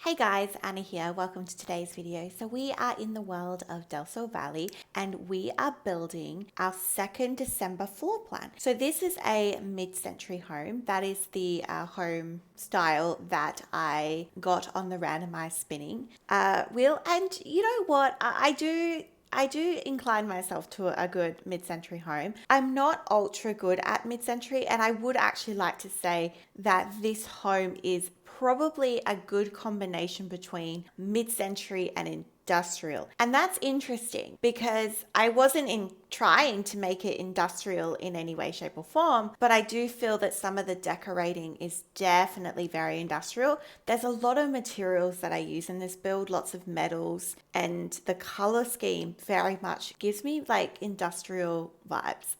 Hey guys, Anna here. Welcome to today's video. So we are in the world of Del Sol Valley and we are building our second December floor plan. So this is a mid-century home. That is the home style that I got on the randomized spinning wheel. And you know what? I do incline myself to a good mid-century home. I'm not ultra good at mid-century, and I would actually like to say that this home is probably a good combination between mid-century and industrial. And that's interesting because I wasn't trying to make it industrial in any way, shape, or form, but I do feel that some of the decorating is definitely very industrial. There's a lot of materials that I use in this build, lots of metals, and the color scheme very much gives me like industrial vibes.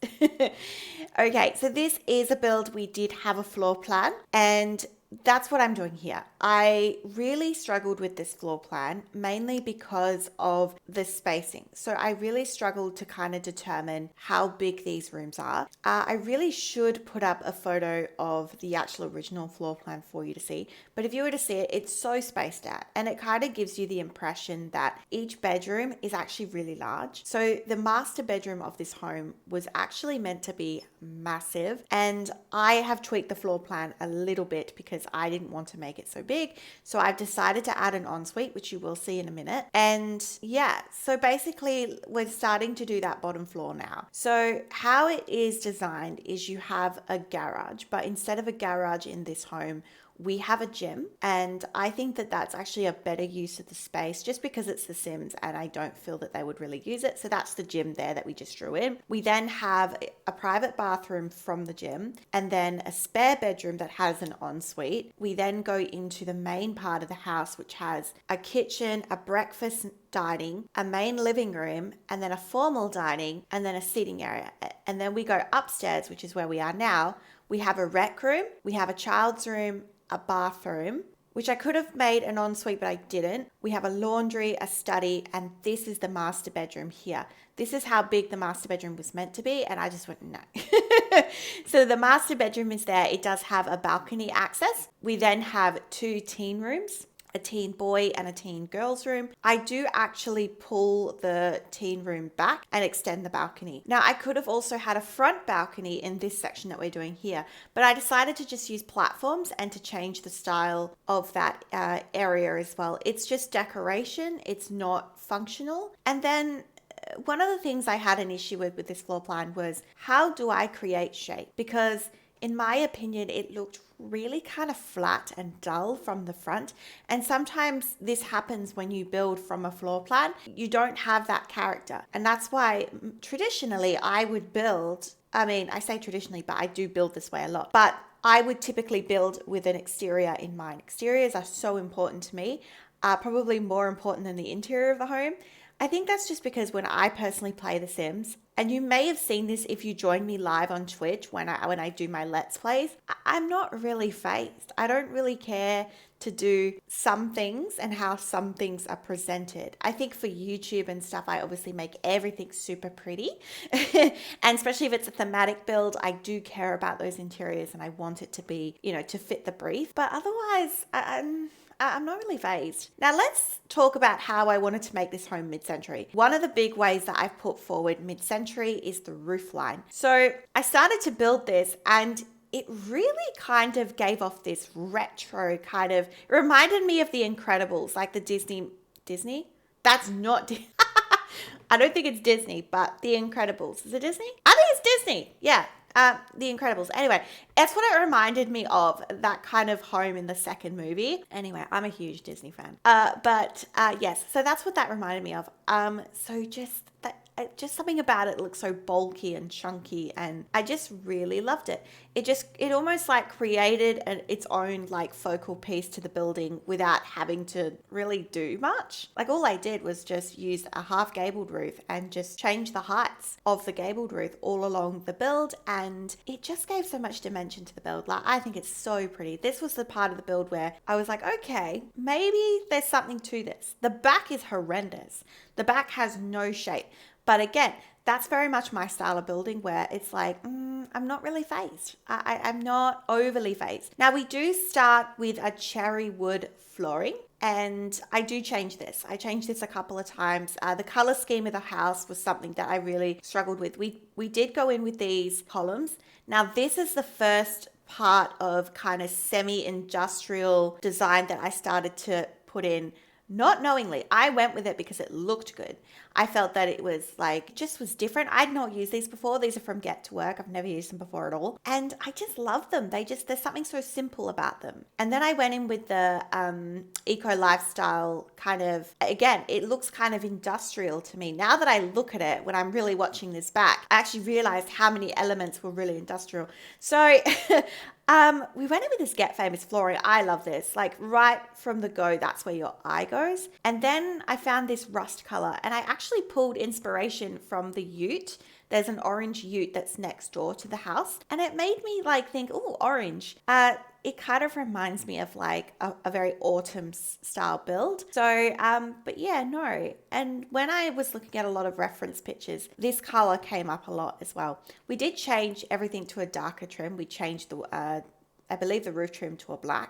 Okay, so this is a build. We did have a floor plan, and that's what I'm doing here. I really struggled with this floor plan, mainly because of the spacing. So I really struggled to kind of determine how big these rooms are. I really should put up a photo of the actual original floor plan for you to see. But if you were to see it, it's so spaced out, and it kind of gives you the impression that each bedroom is actually really large. So the master bedroom of this home was actually meant to be massive, and I have tweaked the floor plan a little bit because I didn't want to make it so big. So I've decided to add an ensuite, which you will see in a minute. And yeah, so basically we're starting to do that bottom floor now. So how it is designed is you have a garage, but instead of a garage in this home, we have a gym, and I think that that's actually a better use of the space just because it's The Sims and I don't feel that they would really use it. So that's the gym there that we just drew in. We then have a private bathroom from the gym and then a spare bedroom that has an ensuite. We then go into the main part of the house, which has a kitchen, a breakfast dining, a main living room, and then a formal dining, and then a seating area. And then we go upstairs, which is where we are now. We have a rec room, we have a child's room, a bathroom, which I could have made an ensuite, but I didn't. We have a laundry, a study, and this is the master bedroom here. This is how big the master bedroom was meant to be, and I just went, no. So the master bedroom is there. It does have a balcony access. We then have two teen rooms, a teen boy and a teen girl's room. I do actually pull the teen room back and extend the balcony. Now, I could have also had a front balcony in this section that we're doing here, but I decided to just use platforms and to change the style of that area as well. It's just decoration. It's not functional. And then one of the things I had an issue with this floor plan was, how do I create shape? Because in my opinion, it looked really kind of flat and dull from the front. And sometimes this happens when you build from a floor plan. You don't have that character. And that's why traditionally I would build, I say traditionally, but I do build this way a lot. But I would typically build with an exterior in mind. Exteriors are so important to me, probably more important than the interior of the home. I think that's just because when I personally play The Sims, and you may have seen this if you join me live on Twitch when I do my Let's Plays, I'm not really phased. I don't really care to do some things and how some things are presented. I think for YouTube and stuff, I obviously make everything super pretty. And especially if it's a thematic build, I do care about those interiors and I want it to be, to fit the brief. But otherwise, I'm not really phased. Now let's talk about how I wanted to make this home mid-century. One of the big ways that I've put forward mid-century is the roof line. So I started to build this and it really kind of gave off this retro kind of, it reminded me of The Incredibles, like the Disney? That's not I don't think it's Disney, but The Incredibles. Is it Disney? I think it's Disney. Yeah. The Incredibles. Anyway, that's what it reminded me of, that kind of home in the second movie. Anyway, I'm a huge Disney fan. Yes, so that's what that reminded me of. Just something about it looks so bulky and chunky, and I just really loved it. It almost like created its own like focal piece to the building without having to really do much. Like all I did was just use a half gabled roof and just change the heights of the gabled roof all along the build, and it just gave so much dimension to the build. Like, I think it's so pretty. This was the part of the build where I was like, okay, maybe there's something to this. The back is horrendous. The back has no shape. But again, that's very much my style of building where it's like, I'm not really phased. I'm not overly phased. Now we do start with a cherry wood flooring. And I do change this. I changed this a couple of times. The color scheme of the house was something that I really struggled with. We did go in with these columns. Now this is the first part of kind of semi-industrial design that I started to put in, not knowingly. I went with it because it looked good. I felt that it was like, just was different. I'd not used these before. These are from Get to Work. I've never used them before at all. And I just love them. There's something so simple about them. And then I went in with the eco lifestyle kind of, again, it looks kind of industrial to me. Now that I look at it, when I'm really watching this back, I actually realized how many elements were really industrial. So we went in with this Get Famous flooring. I love this. Like right from the go, that's where your eye goes. And then I found this rust color, and I actually pulled inspiration from the ute. There's an orange ute that's next door to the house, and it made me like think, oh, orange. It kind of reminds me of like a very autumn style build. So, but yeah, no. And when I was looking at a lot of reference pictures, this color came up a lot as well. We did change everything to a darker trim. We changed the I believe the roof trim to a black.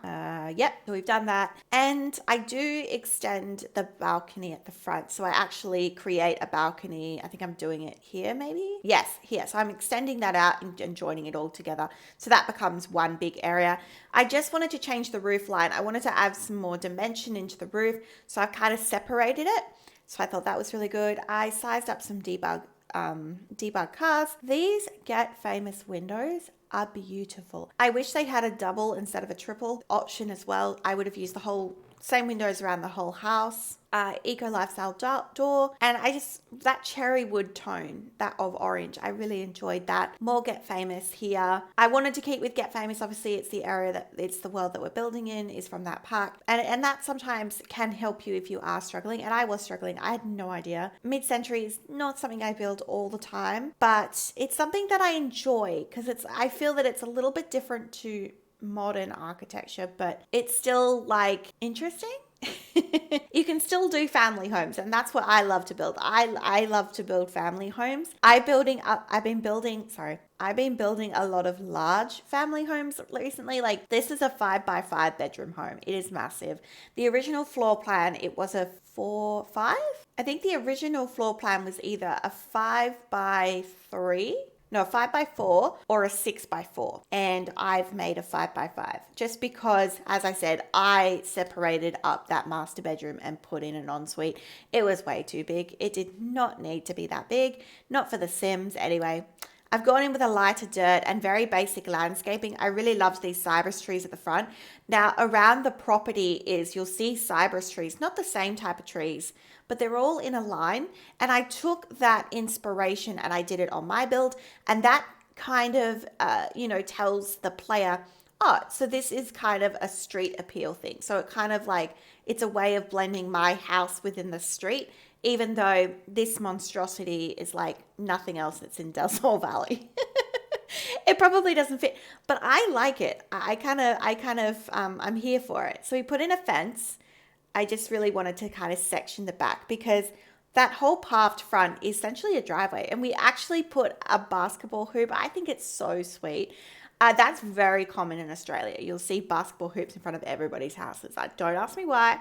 Yep, so we've done that. And I do extend the balcony at the front. So I actually create a balcony. I think I'm doing it here maybe. Yes, here. So I'm extending that out and joining it all together. So that becomes one big area. I just wanted to change the roof line. I wanted to add some more dimension into the roof. So I've kind of separated it. So I thought that was really good. I sized up some debug cars. These Get Famous windows are beautiful. I wish they had a double instead of a triple option as well. I would have used the whole same windows around the whole house. Eco lifestyle door, and that cherry wood tone, that of orange, I really enjoyed that. More Get Famous here. I wanted to keep with Get Famous. Obviously it's the area it's the world that we're building in is from that park, and that sometimes can help you if you are struggling, and I was struggling. I had no idea. Mid-century is not something I build all the time, but it's something that I enjoy because I feel that it's a little bit different to modern architecture, but it's still like interesting. You can still do family homes, and that's what I love to build. I love to build family homes. I've been building a lot of large family homes recently. Like this is a 5x5 bedroom home. It is massive. The original floor plan, it was a 4-5. I think the original floor plan was either a 5x3. No, a 5x4 or a 6x4. And I've made a 5x5 just because, as I said, I separated up that master bedroom and put in an ensuite. It was way too big. It did not need to be that big. Not for the Sims anyway. I've gone in with a lighter dirt and very basic landscaping. I really loved these cypress trees at the front. Now around the property you'll see cypress trees, not the same type of trees, but they're all in a line. And I took that inspiration and I did it on my build. And that kind of, tells the player, oh, so this is kind of a street appeal thing. So it kind of like, it's a way of blending my house within the street, even though this monstrosity is like nothing else that's in Del Sol Valley. It probably doesn't fit, but I like it. I'm here for it. So we put in a fence. I just really wanted to kind of section the back because that whole paved front is essentially a driveway, and we actually put a basketball hoop. I think it's so sweet. That's very common in Australia. You'll see basketball hoops in front of everybody's houses. Don't ask me why,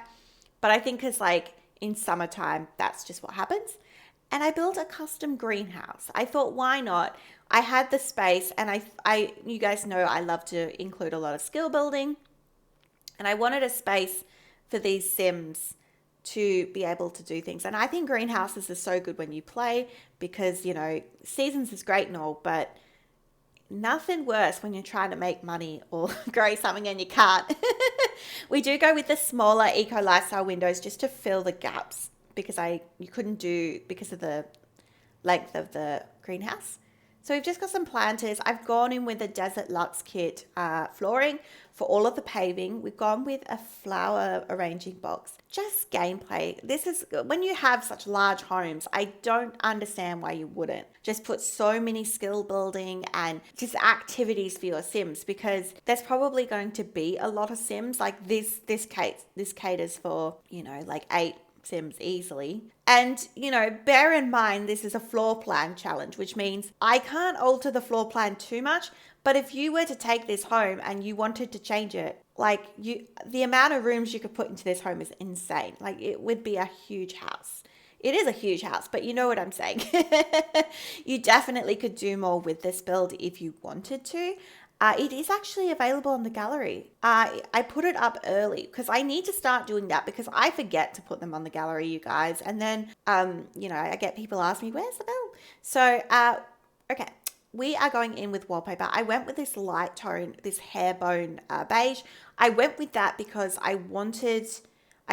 but I think it's like in summertime, that's just what happens. And I built a custom greenhouse. I thought, why not? I had the space, and you guys know I love to include a lot of skill building, and I wanted a space for these Sims to be able to do things. And I think greenhouses are so good when you play because, seasons is great and all, but nothing worse when you're trying to make money or grow something and you can't. We do go with the smaller eco lifestyle windows just to fill the gaps because because of the length of the greenhouse. So we've just got some planters. I've gone in with a Desert Luxe kit flooring for all of the paving. We've gone with a flower arranging box. Just gameplay. This is, when you have such large homes, I don't understand why you wouldn't. Just put so many skill building and just activities for your Sims, because there's probably going to be a lot of Sims. Like this caters for, like 8 Sims easily. And, bear in mind, this is a floor plan challenge, which means I can't alter the floor plan too much. But if you were to take this home and you wanted to change it, Like the amount of rooms you could put into this home is insane. Like it would be a huge house. It is a huge house, but you know what I'm saying. You definitely could do more with this build if you wanted to. It is actually available on the gallery. I put it up early because I need to start doing that because I forget to put them on the gallery, you guys. And then, I get people ask me, where's the build? So, okay. We are going in with wallpaper. I went with this light tone, this hair bone beige. I went with that because I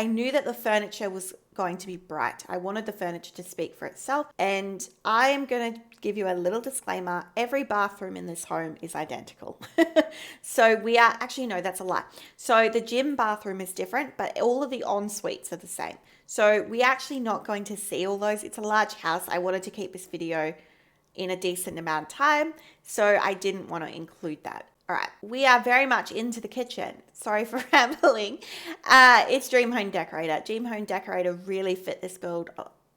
knew that the furniture was going to be bright. I wanted the furniture to speak for itself. And I am going to give you a little disclaimer. Every bathroom in this home is identical. So no, that's a lie. So the gym bathroom is different, but all of the en-suites are the same. So we're actually not going to see all those. It's a large house. I wanted to keep this video in a decent amount of time, so I didn't want to include that. All right, we are very much into the kitchen. Sorry for rambling. It's Dream Home Decorator. Dream Home Decorator really fit this build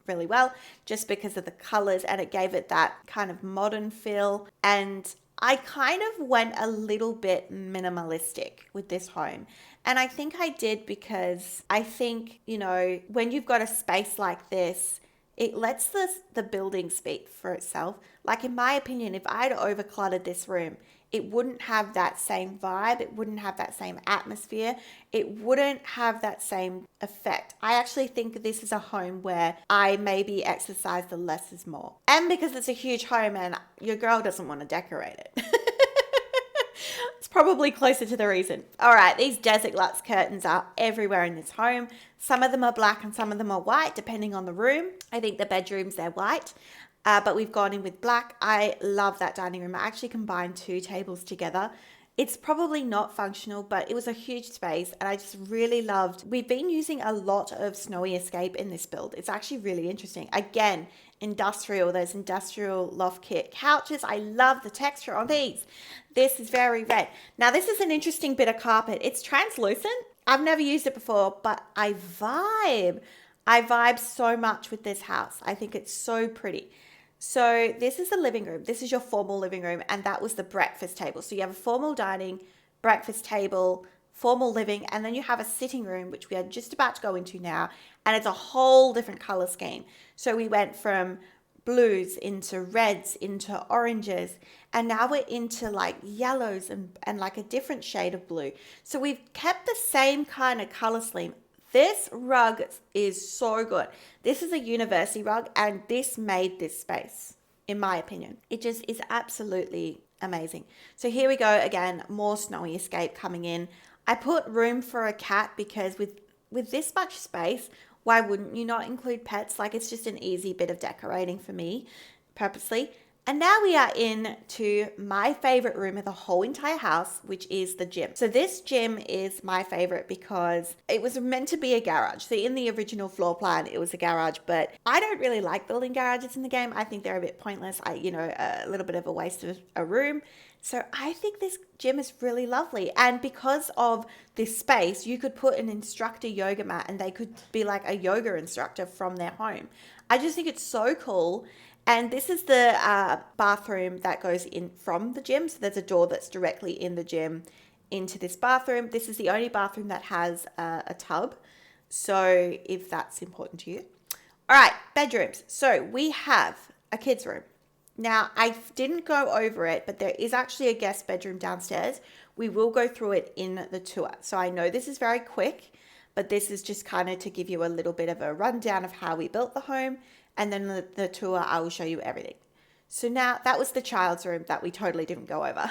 really well just because of the colors, and it gave it that kind of modern feel. And I kind of went a little bit minimalistic with this home. And I think I did because I think, when you've got a space like this, it lets the building speak for itself. Like in my opinion, if I'd overcluttered this room, it wouldn't have that same vibe. It wouldn't have that same atmosphere. It wouldn't have that same effect. I actually think this is a home where I maybe exercise the less is more. And because it's a huge home and your girl doesn't want to decorate it. It's probably closer to the reason. All right, these Desert Luxe curtains are everywhere in this home. Some of them are black and some of them are white, depending on the room. I think the bedrooms, they're white, but we've gone in with black. I love that dining room. I actually combined 2 tables together. It's probably not functional, but it was a huge space and I just really loved. We've been using a lot of Snowy Escape in this build. It's actually really interesting. Again, those industrial loft kit couches. I love the texture on these. This is very red. Now this is an interesting bit of carpet. It's translucent. I've never used it before, but I vibe so much with this house. I think it's so pretty. So this is the living room. This is your formal living room, and that was the breakfast table. So you have a formal dining, breakfast table, formal living, and then you have a sitting room, which we are just about to go into now, and it's a whole different color scheme. So we went from blues into reds into oranges, and now we're into like yellows and like a different shade of blue. So we've kept the same kind of color scheme. This rug is so good. This is a university rug, and this made this space, in my opinion. It just is absolutely amazing. So here we go again, more Snowy Escape coming in. I put room for a cat because with this much space, why wouldn't you not include pets? Like it's just an easy bit of decorating for me, purposely. And now we are in to my favorite room of the whole entire house, which is the gym. So this gym is my favorite because it was meant to be a garage. So in the original floor plan, it was a garage, but I don't really like building garages in the game. I think they're a bit pointless. A little bit of a waste of a room. So I think this gym is really lovely. And because of this space, you could put an instructor yoga mat and they could be like a yoga instructor from their home. I just think it's so cool. And this is the bathroom that goes in from the gym. So there's a door that's directly in the gym into this bathroom. This is the only bathroom that has a tub. So if that's important to you. All right, bedrooms. So we have a kid's room. Now, I didn't go over it, but there is actually a guest bedroom downstairs. We will go through it in the tour. So I know this is very quick, but this is just kind of to give you a little bit of a rundown of how we built the home. And then the tour, I will show you everything. So now that was the child's room that we totally didn't go over.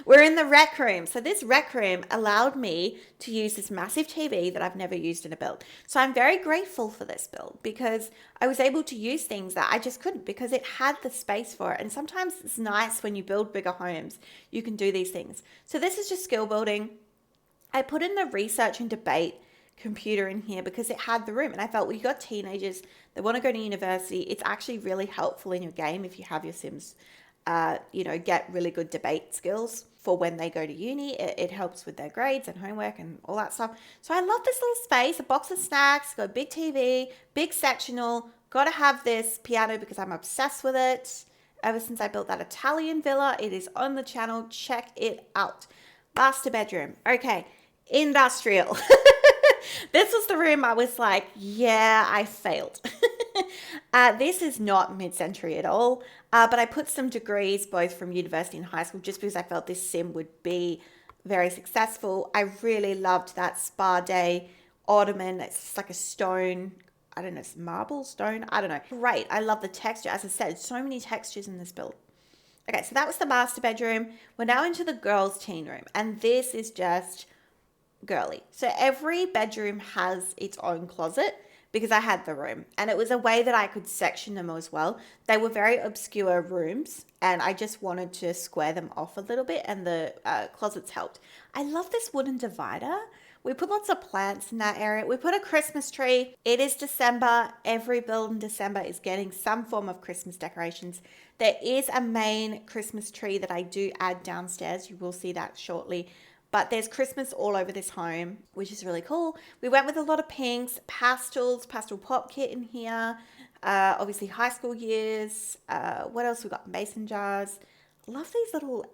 We're in the rec room. So this rec room allowed me to use this massive TV that I've never used in a build. So I'm very grateful for this build because I was able to use things that I just couldn't because it had the space for it. And sometimes it's nice when you build bigger homes, you can do these things. So this is just skill building. I put in the research and debate computer in here because it had the room, and I felt, well, you got teenagers, they want to go to university. It's actually really helpful in your game if you have your Sims get really good debate skills for when they go to uni. It helps with their grades and homework and all that stuff. So I love this little space, a box of snacks, got a big TV, big sectional. Got to have this piano because I'm obsessed with it. Ever since I built that Italian villa, it is on the channel. Check it out. Master bedroom. Okay. Industrial. This was the room I was like, yeah, I failed. This is not mid-century at all, but I put some degrees both from university and high school just because I felt this sim would be very successful. I really loved that spa day ottoman. It's like a stone. I don't know, it's marble, stone. I don't know. Great. I love the texture. As I said, so many textures in this build. Okay, so that was the master bedroom. We're now into the girls' teen room, and this is just girly. So every bedroom has its own closet because I had the room, and it was a way that I could section them as well. They were very obscure rooms, and I just wanted to square them off a little bit, and the closets helped. I love this wooden divider. We put lots of plants in that area. We put a Christmas tree. It is December. Every build in December is getting some form of Christmas decorations. There is a main Christmas tree that I do add downstairs. You will see that shortly. But there's Christmas all over this home, which is really cool. We went with a lot of pinks, pastels, pastel pop kit in here. Obviously high school years. What else? We got mason jars. Love these little,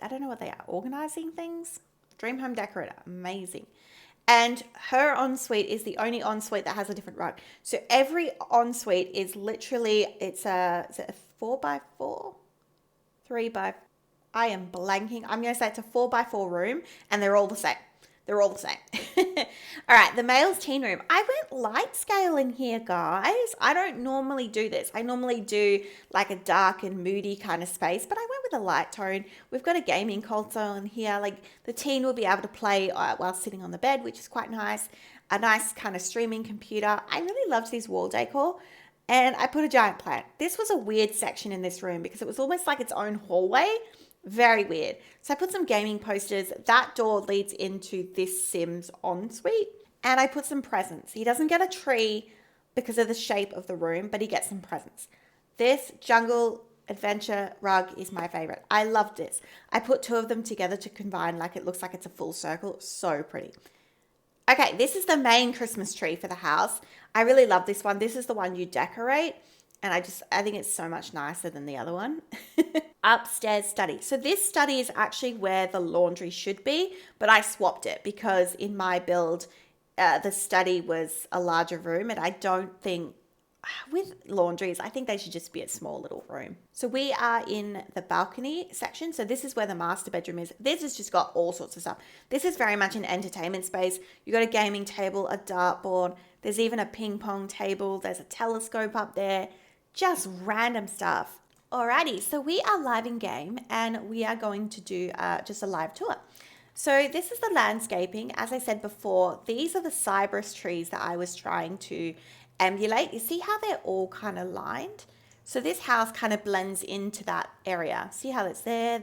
I don't know what they are, organizing things. Dream home decorator, amazing. And her ensuite is the only ensuite that has a different rug. So every ensuite is literally, is it a 4x4? 3x, I am blanking. I'm going to say it's a 4x4 room, and they're all the same. They're all the same. All right, the male's teen room. I went light scale in here, guys. I don't normally do this. I normally do like a dark and moody kind of space, but I went with a light tone. We've got a gaming console in here. Like the teen will be able to play while sitting on the bed, which is quite nice. A nice kind of streaming computer. I really loved this wall decor. And I put a giant plant. This was a weird section in this room because it was almost like its own hallway. Very weird. So I put some gaming posters. That door leads into this Sims ensuite. And I put some presents. He doesn't get a tree because of the shape of the room, but he gets some presents. This jungle adventure rug is my favorite. I loved this. I put two of them together to combine, like it looks like it's a full circle. So pretty. Okay, this is the main Christmas tree for the house. I really love this one. This is the one you decorate. And I think it's so much nicer than the other one. Upstairs study. So this study is actually where the laundry should be, but I swapped it because in my build, the study was a larger room, and I don't think with laundries, I think they should just be a small little room. So we are in the balcony section. So this is where the master bedroom is. This has just got all sorts of stuff. This is very much an entertainment space. You got a gaming table, a dartboard. There's even a ping pong table. There's a telescope up there. Just random stuff. Alrighty, so we are live in game, and we are going to do just a live tour. So this is the landscaping. As I said before, these are the cypress trees that I was trying to emulate. You see how they're all kind of lined? So this house kind of blends into that area. See how it's there.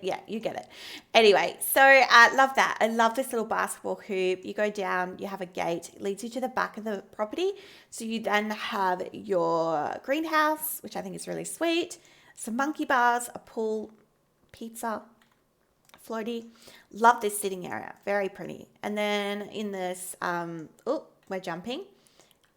Yeah, you get it. Anyway, so I love that. I love this little basketball hoop. You go down, you have a gate. It leads you to the back of the property. So you then have your greenhouse, which I think is really sweet. Some monkey bars, a pool, pizza, floaty. Love this sitting area. Very pretty. And then in this, we're jumping.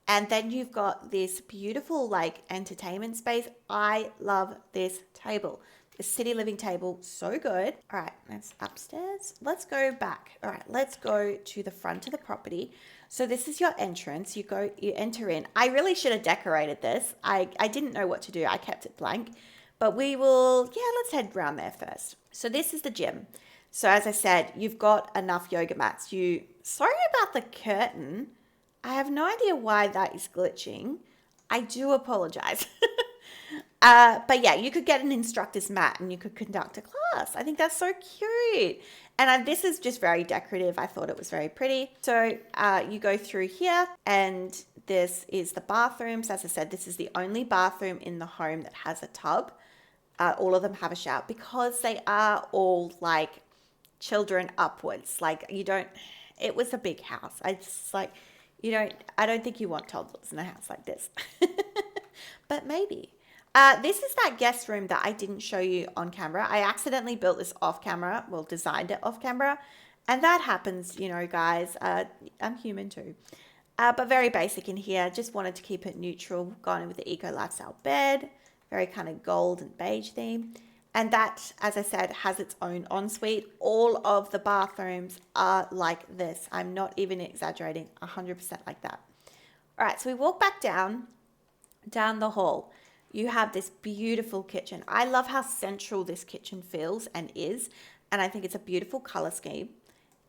And then you've got this beautiful like entertainment space. I love this table. The city living table, so good. All right, that's upstairs. Let's go back. All right, let's go to the front of the property. So this is your entrance. You enter in. I really should have decorated this. I didn't know what to do. I kept it blank. But let's head around there first. So this is the gym. So as I said, you've got enough yoga mats. Sorry about the curtain. I have no idea why that is glitching. I do apologize. But yeah, you could get an instructor's mat and you could conduct a class. I think that's so cute. And this is just very decorative. I thought it was very pretty. So you go through here, and this is the bathrooms. As I said, this is the only bathroom in the home that has a tub. All of them have a shower because they are all like children upwards. Like it was a big house. I don't think you want toddlers in a house like this. But maybe. This is that guest room that I didn't show you on camera. I accidentally built this off camera. Well, designed it off camera. And that happens, guys. I'm human too. But very basic in here. Just wanted to keep it neutral. Gone with the eco lifestyle bed. Very kind of gold and beige theme. And that, as I said, has its own ensuite. All of the bathrooms are like this. I'm not even exaggerating, 100% like that. All right, so we walk back down the hall. You have this beautiful kitchen. I love how central this kitchen feels and is. And I think it's a beautiful color scheme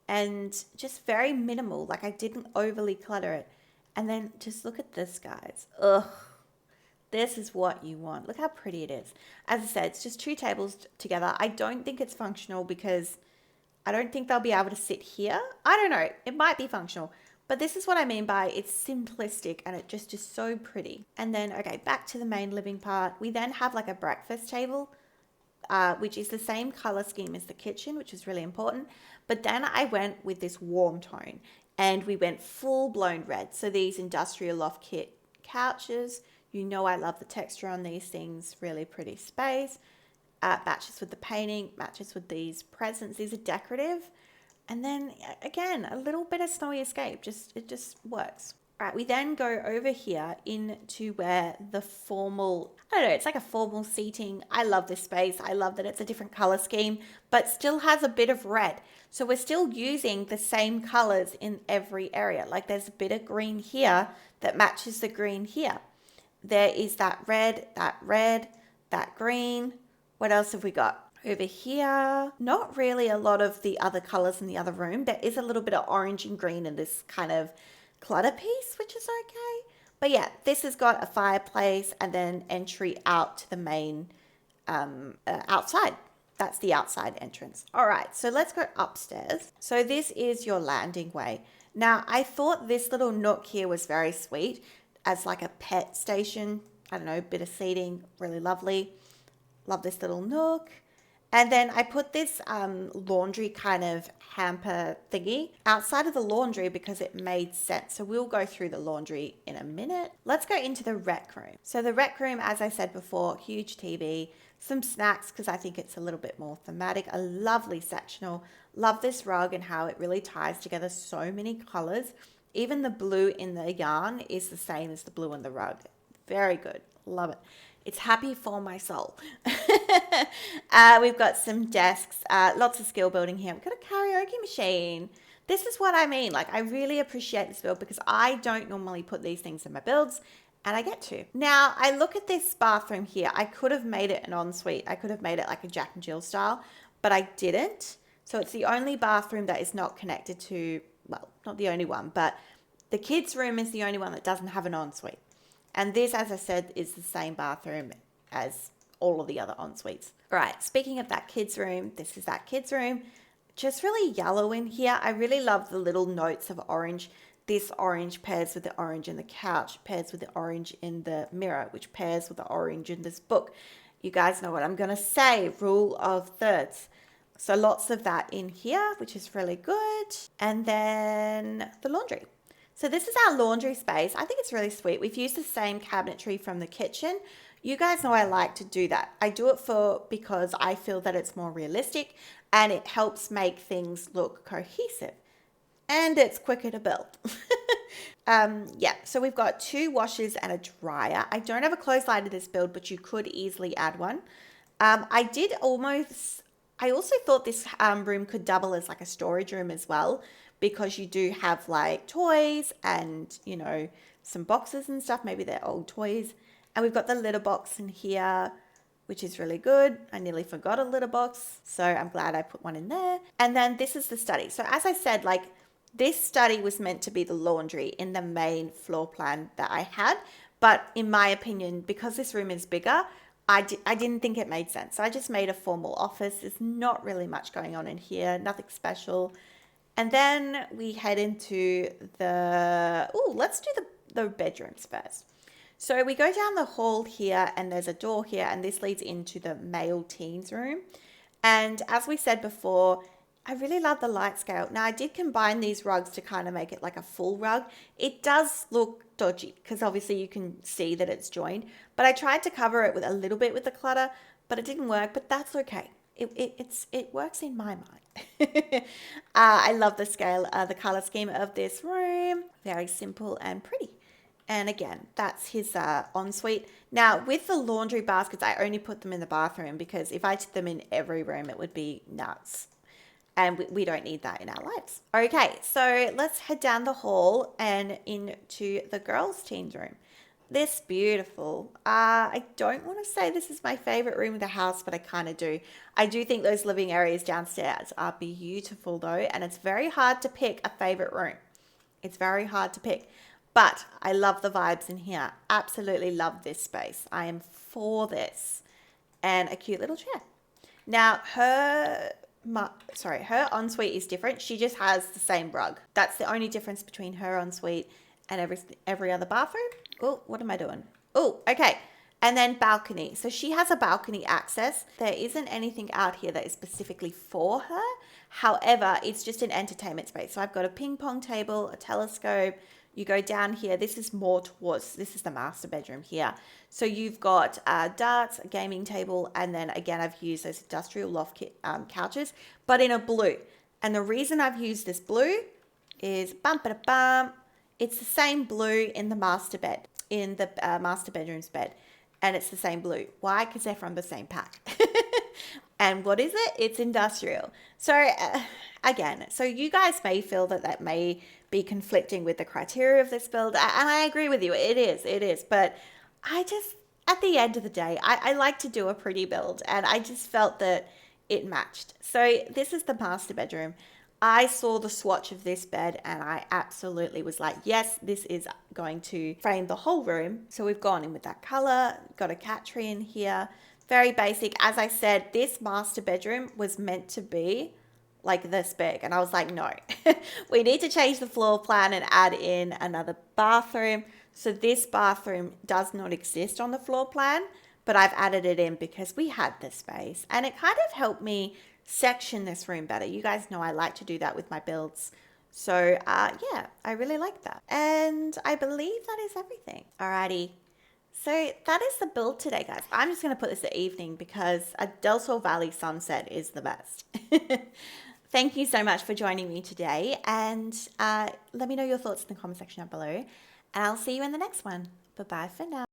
and just very minimal. Like I didn't overly clutter it. And then just look at this, guys. Ugh. This is what you want. Look how pretty it is. As I said, it's just two tables together. I don't think it's functional because I don't think they'll be able to sit here. I don't know. It might be functional. But this is what I mean by it's simplistic and it just is so pretty. And then, okay, back to the main living part. We then have like a breakfast table, which is the same color scheme as the kitchen, which is really important. But then I went with this warm tone and we went full blown red. So these industrial loft kit couches, you know I love the texture on these things, really pretty space. Matches with the painting, matches with these presents. These are decorative. And then again, a little bit of snowy escape, it just works. All right, we then go over here into where the formal, I don't know, it's like a formal seating. I love this space. I love that it's a different color scheme, but still has a bit of red. So we're still using the same colors in every area. Like there's a bit of green here that matches the green here. There is that red, that green. What else have we got? Over here, not really a lot of the other colors in the other room. There is a little bit of orange and green in this kind of clutter piece, which is okay. But yeah, this has got a fireplace and then entry out to the main outside. That's the outside entrance. All right, so let's go upstairs. So this is your landing way. Now, I thought this little nook here was very sweet as like a pet station. I don't know, bit of seating, really lovely. Love this little nook. And then I put this laundry kind of hamper thingy outside of the laundry because it made sense. So we'll go through the laundry in a minute. Let's go into the rec room. So the rec room, as I said before, huge TV, some snacks because I think it's a little bit more thematic, a lovely sectional. Love this rug and how it really ties together so many colors. Even the blue in the yarn is the same as the blue in the rug. Very good. Love it. It's happy for my soul. We've got some desks, lots of skill building here. We've got a karaoke machine. This is what I mean. Like, I really appreciate this build because I don't normally put these things in my builds, and I get to. Now, I look at this bathroom here. I could have made it an ensuite. I could have made it like a Jack and Jill style, but I didn't. So it's the only bathroom that is not connected to, well, not the only one, but the kids' room is the only one that doesn't have an ensuite. And this, as I said, is the same bathroom as all of the other en-suites. All right, speaking of that kids' room, this is that kids' room. Just really yellow in here. I really love the little notes of orange. This orange pairs with the orange in the couch, pairs with the orange in the mirror, which pairs with the orange in this book. You guys know what I'm going to say, rule of thirds. So lots of that in here, which is really good. And then the laundry. So this is our laundry space. I think it's really sweet. We've used the same cabinetry from the kitchen. You guys know I like to do that. I do it because I feel that it's more realistic and it helps make things look cohesive. And it's quicker to build. Yeah, so we've got 2 washers and a dryer. I don't have a clothesline to this build, but you could easily add one. I also thought this room could double as like a storage room as well, because you do have like toys and, you know, some boxes and stuff. Maybe they're old toys. And we've got the litter box in here, which is really good. I nearly forgot a litter box, so I'm glad I put one in there. And then this is the study. So as I said, like, this study was meant to be the laundry in the main floor plan that I had. But in my opinion, because this room is bigger, I didn't think it made sense. So I just made a formal office. There's not really much going on in here, nothing special. And then we head into let's do the bedrooms first. So we go down the hall here and there's a door here and this leads into the male teens room. And as we said before, I really love the light scale. Now I did combine these rugs to kind of make it like a full rug. It does look dodgy because obviously you can see that it's joined, but I tried to cover it with a little bit with the clutter, but it didn't work, but that's okay. It works in my mind. I love the scale, the color scheme of this room. Very simple and pretty. And again, that's his ensuite. Now, with the laundry baskets, I only put them in the bathroom because if I did them in every room, it would be nuts. And we don't need that in our lives. Okay, so let's head down the hall and into the girls' teens room. This beautiful. I don't want to say this is my favorite room of the house, but I kind of do. I do think those living areas downstairs are beautiful though, and it's very hard to pick a favorite room. It's very hard to pick, but I love the vibes in here. Absolutely love this space. I am for this. And a cute little chair. Now, her ensuite is different. She just has the same rug. That's the only difference between her ensuite and every other bathroom. Oh, what am I doing? Oh, okay. And then balcony. So she has a balcony access. There isn't anything out here that is specifically for her. However, it's just an entertainment space. So I've got a ping pong table, a telescope. You go down here. This is the master bedroom here. So you've got darts, a gaming table, and then again, I've used those industrial loft couches, but in a blue. And the reason I've used this blue is it's the same blue in the master bed, in the master bedroom's bed. And it's the same blue. Why? Because they're from the same pack. And what is it? It's industrial. So again, so you guys may feel that may be conflicting with the criteria of this build. And I agree with you. It is. But at the end of the day, I like to do a pretty build. And I just felt that it matched. So this is the master bedroom. I saw the swatch of this bed and I absolutely was like, yes, this is going to frame the whole room. So we've gone in with that color, got a cat tree in here, very basic. As I said, this master bedroom was meant to be like this big. And I was like, no, we need to change the floor plan and add in another bathroom. So this bathroom does not exist on the floor plan, but I've added it in because we had the space and it kind of helped me section this room better. You guys know I like to do that with my builds. So yeah, I really like that. And I believe that is everything. Alrighty. So that is the build today, guys. I'm just going to put this at evening because a Del Sol Valley sunset is the best. Thank you so much for joining me today. And let me know your thoughts in the comment section down below. And I'll see you in the next one. Bye-bye for now.